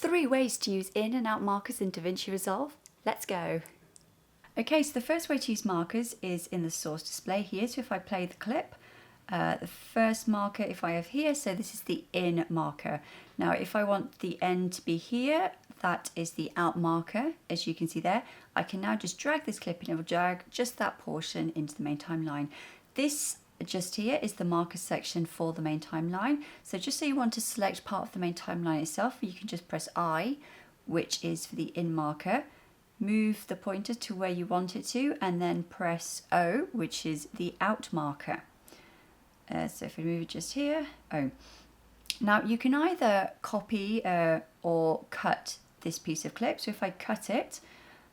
3 ways to use in and out markers in DaVinci Resolve. Let's go. Okay, so the first way to use markers is in the source display here. So if I play the clip, the first marker if I have here, so this is the in marker. Now if I want the end to be here, that is the out marker, as you can see there. I can now just drag this clip and it will drag just that portion into the main timeline. This just here is the marker section for the main timeline. So just so you want to select part of the main timeline itself, you can just press I, which is for the in marker. Move the pointer to where you want it to, and then press O, which is the out marker. So if I move it just here, O. Now you can either copy or cut this piece of clip. So if I cut it,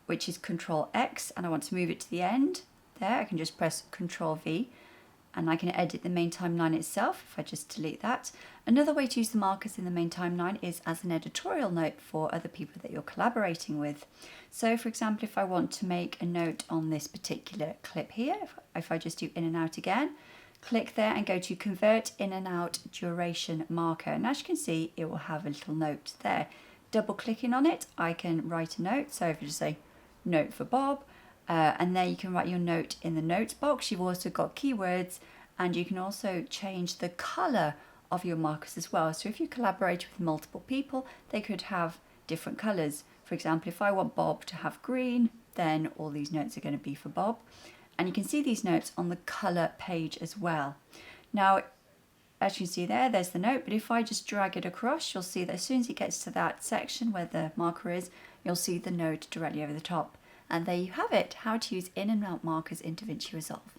which is Control X, and I want to move it to the end, there I can just press Control V, and I can edit the main timeline itself if I just delete that. Another way to use the markers in the main timeline is as an editorial note for other people that you're collaborating with. So for example, if I want to make a note on this particular clip here, if I just do in and out again, click there and go to convert in and out duration marker. And as you can see, it will have a little note there. Double clicking on it, I can write a note. So if you just say note for Bob, and there you can write your note in the notes box. You've also got keywords, and you can also change the color of your markers as well. So if you collaborate with multiple people, they could have different colors. For example, if I want Bob to have green, then all these notes are going to be for Bob. And you can see these notes on the color page as well. Now, as you can see there, there's the note, but if I just drag it across, you'll see that as soon as it gets to that section where the marker is, you'll see the note directly over the top. And there you have it, how to use in and out markers in DaVinci Resolve.